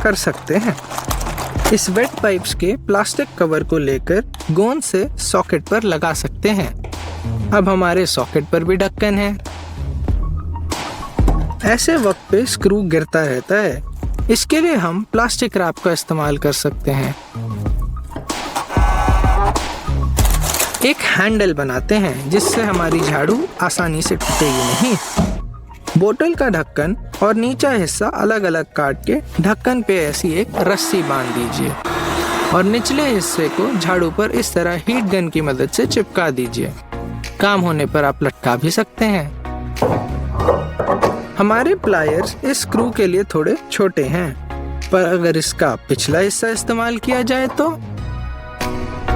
कर सकते हैं। इस वेट पाइप्स के प्लास्टिक कवर को लेकर गोंद से सॉकेट पर लगा सकते हैं। अब हमारे सॉकेट पर भी ढक्कन है। ऐसे वक्त पे स्क्रू गिरता रहता है, इसके लिए हम प्लास्टिक रैप का इस्तेमाल कर सकते हैं। एक हैंडल बनाते हैं जिससे हमारी झाड़ू आसानी से टूटेगी नहीं। बोतल का ढक्कन और नीचा हिस्सा अलग अलग काट के ढक्कन पे ऐसी एक रस्सी बांध दीजिए और निचले हिस्से को झाड़ू पर इस तरह हीट गन की मदद से चिपका दीजिए। काम होने पर आप लटका भी सकते हैं। हमारे प्लायर्स इस स्क्रू के लिए थोड़े छोटे हैं, पर अगर इसका पिछला हिस्सा इस्तेमाल किया जाए तो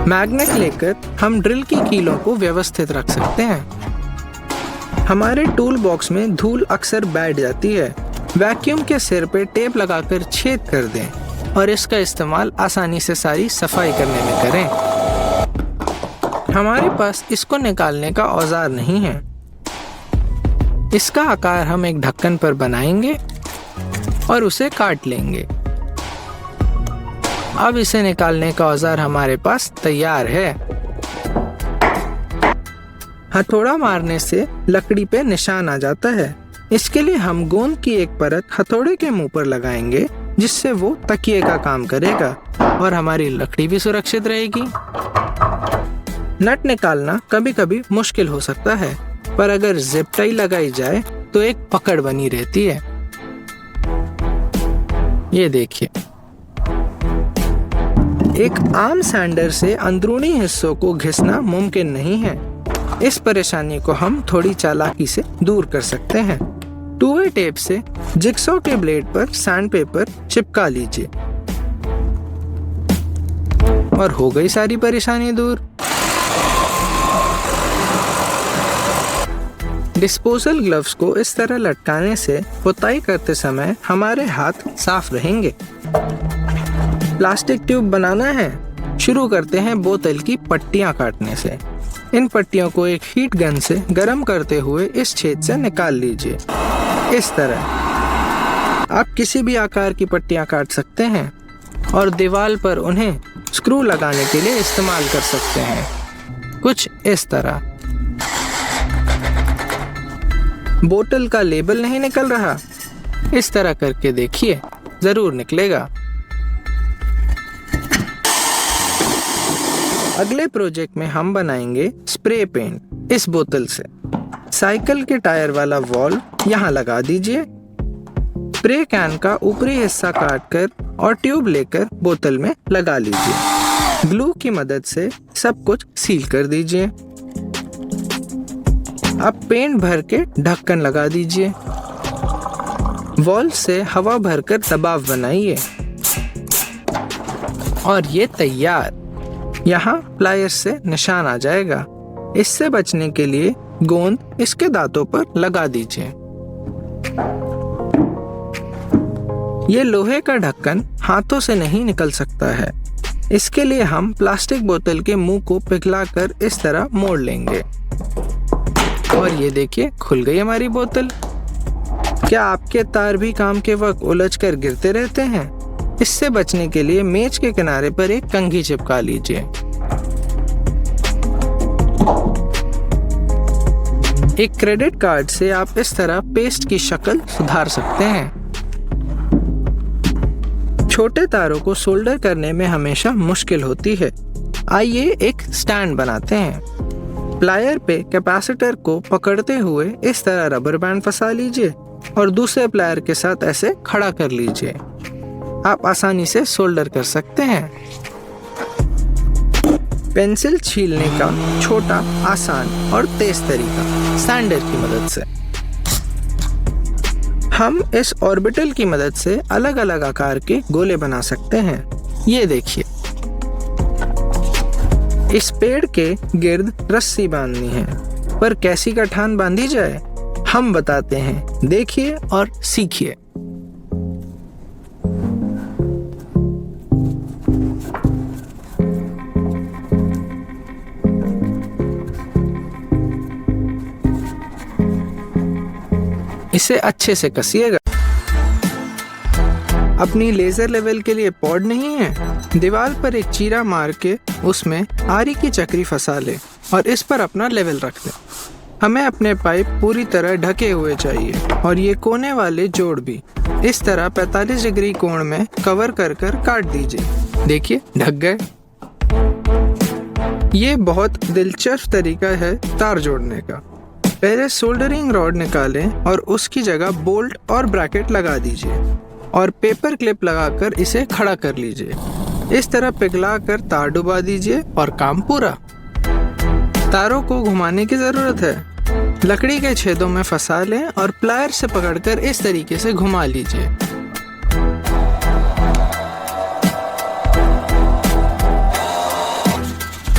मैग्नेट लेकर हम ड्रिल की कीलों को व्यवस्थित रख सकते हैं। हमारे टूल बॉक्स में धूल अक्सर बैठ जाती है। वैक्यूम के सिर पे टेप लगाकर छेद कर दें और इसका इस्तेमाल आसानी से सारी सफाई करने में करें। हमारे पास इसको निकालने का औजार नहीं है। इसका आकार हम एक ढक्कन पर बनाएंगे और उसे काट लेंगे। अब इसे निकालने का औजार हमारे पास तैयार है। हथौड़ा मारने से लकड़ी पे निशान आ जाता है। इसके लिए हम गोंद की एक परत हथौड़े के मुंह पर लगाएंगे, जिससे वो तकिए का काम करेगा और हमारी लकड़ी भी सुरक्षित रहेगी। नट निकालना कभी कभी मुश्किल हो सकता है, पर अगर जिप टाई लगाई जाए तो एक पकड़ बनी रहती है। ये देखिए, एक आम सैंडर से अंदरूनी हिस्सों को घिसना मुमकिन नहीं है। इस परेशानी को हम थोड़ी चालाकी से दूर कर सकते हैं। 2-वे टेप से जिगसॉ के ब्लेड पर सैंडपेपर चिपका लीजिए और हो गई सारी परेशानी दूर। डिस्पोजल ग्लव्स को इस तरह लटकाने से पुताई करते समय हमारे हाथ साफ रहेंगे। प्लास्टिक ट्यूब बनाना है। शुरू करते हैं बोतल की पट्टियां काटने से। इन पट्टियों को एक हीट गन से गर्म करते हुए इस छेद से निकाल लीजिए। इस तरह आप किसी भी आकार की पट्टियां काट सकते हैं और दीवार पर उन्हें स्क्रू लगाने के लिए इस्तेमाल कर सकते हैं, कुछ इस तरह। बोतल का लेबल नहीं निकल रहा? इस तरह करके देखिए, जरूर निकलेगा। अगले प्रोजेक्ट में हम बनाएंगे स्प्रे पेंट इस बोतल से। साइकिल के टायर वाला वॉल यहाँ लगा दीजिए। स्प्रे कैन का ऊपरी हिस्सा काटकर और ट्यूब लेकर बोतल में लगा लीजिए। ग्लू की मदद से सब कुछ सील कर दीजिए। अब पेंट भर के ढक्कन लगा दीजिए। वॉल से हवा भरकर दबाव बनाइए और ये तैयार। यहाँ प्लायर्स से निशान आ जाएगा। इससे बचने के लिए गोंद इसके दांतों पर लगा दीजिए। ये लोहे का ढक्कन हाथों से नहीं निकल सकता है। इसके लिए हम प्लास्टिक बोतल के मुंह को पिघलाकर इस तरह मोड़ लेंगे और ये देखिए, खुल गई हमारी बोतल। क्या आपके तार भी काम के वक्त उलझकर गिरते रहते हैं? इससे बचने के लिए मेज के किनारे पर एक कंघी चिपका लीजिए। एक क्रेडिट कार्ड से आप इस तरह पेस्ट की शक्ल सुधार सकते हैं। छोटे तारों को सोल्डर करने में हमेशा मुश्किल होती है। आइए एक स्टैंड बनाते हैं। प्लायर पे कैपेसिटर को पकड़ते हुए इस तरह रबर बैंड फंसा लीजिए और दूसरे प्लायर के साथ ऐसे खड़ा कर लीजिए। आप आसानी से सोल्डर कर सकते हैं। पेंसिल छीलने का छोटा, आसान और तेज तरीका सैंडर की मदद से। हम इस ऑर्बिटल की मदद से अलग अलग आकार के गोले बना सकते हैं। ये देखिए, इस पेड़ के गिर्द रस्सी बांधनी है, पर कैसी गठान बांधी जाए हम बताते हैं। देखिए और सीखिए। इसे अच्छे से कसिएगा। अपनी लेजर लेवल के लिए पॉड नहीं है? दीवार पर एक चीरा मार के उसमें आरी की चक्री फंसा ले और इस पर अपना लेवल रख दे। हमें अपने पाइप पूरी तरह ढके हुए चाहिए और ये कोने वाले जोड़ भी इस तरह 45 डिग्री कोण में कवर कर कर काट दीजिए। देखिए ढक गए। ये बहुत दिलचस्प तरीका है तार जोड़ने का। पहले सोल्डरिंग रॉड निकालें और उसकी जगह बोल्ट और ब्रैकेट लगा दीजिए और पेपर क्लिप लगाकर इसे खड़ा कर लीजिए। इस तरह पिघला कर तार डुबा दीजिए और काम पूरा। तारों को घुमाने की जरूरत है। लकड़ी के छेदों में फंसा लें और प्लायर से पकड़कर इस तरीके से घुमा लीजिए।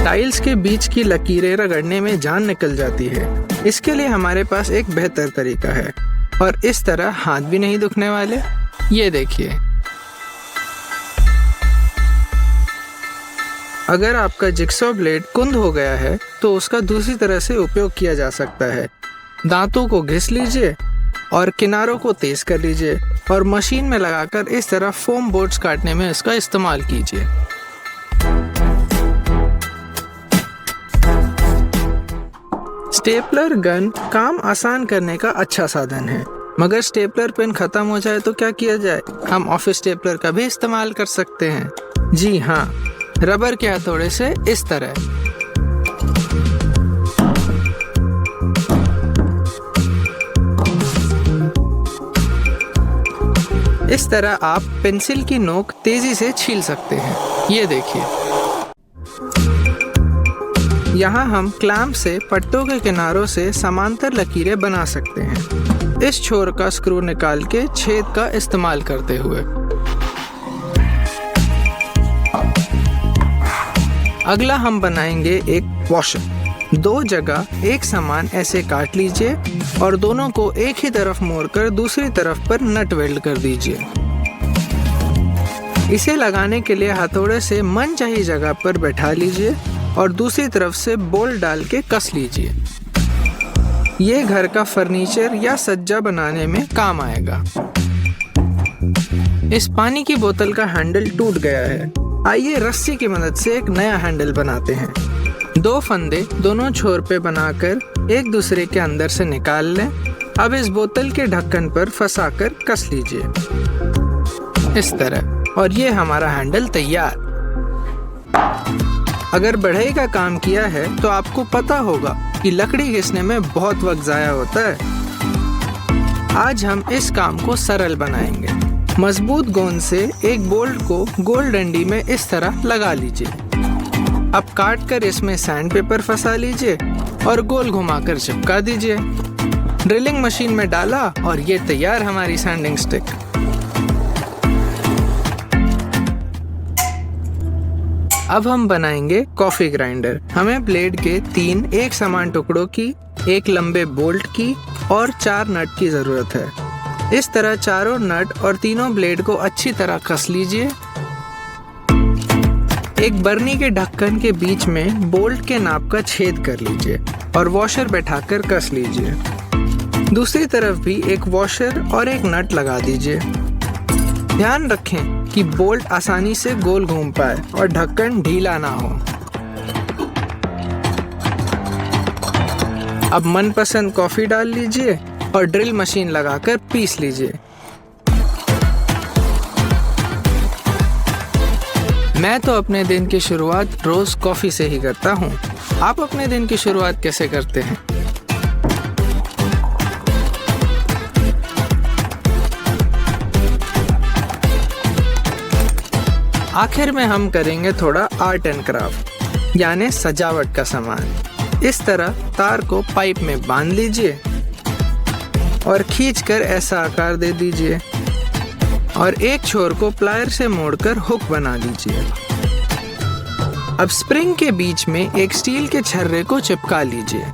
टाइल्स के बीच की लकीरें रगड़ने में जान निकल जाती है। इसके लिए हमारे पास एक बेहतर तरीका है और इस तरह हाथ भी नहीं दुखने वाले। ये देखिए। अगर आपका जिक्सॉ ब्लेड कुंद हो गया है तो उसका दूसरी तरह से उपयोग किया जा सकता है। दांतों को घिस लीजिए और किनारों को तेज कर लीजिए और मशीन में लगाकर इस तरह फोम बोर्ड्स काटने में इसका इस्तेमाल कीजिए। स्टेपलर गन काम आसान करने का अच्छा साधन है, मगर स्टेपलर पेन खत्म हो जाए तो क्या किया जाए? हम ऑफिस स्टेपलर का भी इस्तेमाल कर सकते हैं। जी हाँ, रबर के हथौड़े से इस तरह। इस तरह आप पेंसिल की नोक तेजी से छील सकते हैं। ये देखिए। यहाँ हम क्लैंप से पट्टों के किनारों से समांतर लकीरें बना सकते हैं, इस छोर का स्क्रू निकाल के छेद का इस्तेमाल करते हुए। अगला हम बनाएंगे एक वॉशर। 2 जगह एक समान ऐसे काट लीजिए और दोनों को एक ही तरफ मोड़कर दूसरी तरफ पर नट वेल्ड कर दीजिए। इसे लगाने के लिए हथौड़े से मनचाही जगह पर बैठा लीजिए और दूसरी तरफ से बोल्ट डाल के कस लीजिए। ये घर का फर्नीचर या सज्जा बनाने में काम आएगा। इस पानी की बोतल का हैंडल टूट गया है। आइए रस्सी की मदद से एक नया हैंडल बनाते हैं। 2 फंदे दोनों छोर पे बनाकर एक दूसरे के अंदर से निकाल लें। अब इस बोतल के ढक्कन पर फंसाकर कस लीजिए इस तरह, और ये हमारा हैंडल तैयार। अगर बढ़ई का काम किया है तो आपको पता होगा कि लकड़ी घिसने में बहुत वक्त जाया होता है। आज हम इस काम को सरल बनाएंगे। मजबूत गोंद से एक बोल्ट को गोल डंडी में इस तरह लगा लीजिए। अब काट कर इसमें सैंड पेपर फंसा लीजिए और गोल घुमाकर चिपका दीजिए। ड्रिलिंग मशीन में डाला और ये तैयार हमारी सैंडिंग स्टिक। अब हम बनाएंगे कॉफी ग्राइंडर। हमें ब्लेड के 3 एक समान टुकड़ों की, एक लंबे बोल्ट की और 4 नट की जरूरत है। इस तरह चारों नट और तीनों ब्लेड को अच्छी तरह कस लीजिए। एक बर्नी के ढक्कन के बीच में बोल्ट के नाप का छेद कर लीजिए और वॉशर बैठाकर कस लीजिए। दूसरी तरफ भी एक वॉशर और एक नट लगा दीजिए। ध्यान रखें कि बोल्ट आसानी से गोल घूम पाए और ढक्कन ढीला ना हो। अब मनपसंद कॉफी डाल लीजिए और ड्रिल मशीन लगाकर पीस लीजिए। मैं तो अपने दिन की शुरुआत रोज कॉफी से ही करता हूँ। आप अपने दिन की शुरुआत कैसे करते हैं? आखिर में हम करेंगे थोड़ा आर्ट एंड क्राफ्ट, यानी सजावट का सामान। इस तरह तार को पाइप में बांध लीजिए और खींचकर ऐसा आकार दे दीजिए और एक छोर को प्लायर से मोड़कर हुक बना दीजिए। अब स्प्रिंग के बीच में एक स्टील के छर्रे को चिपका लीजिए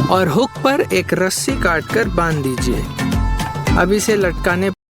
और हुक पर एक रस्सी काटकर बांध दीजिए। अब इसे लटकाने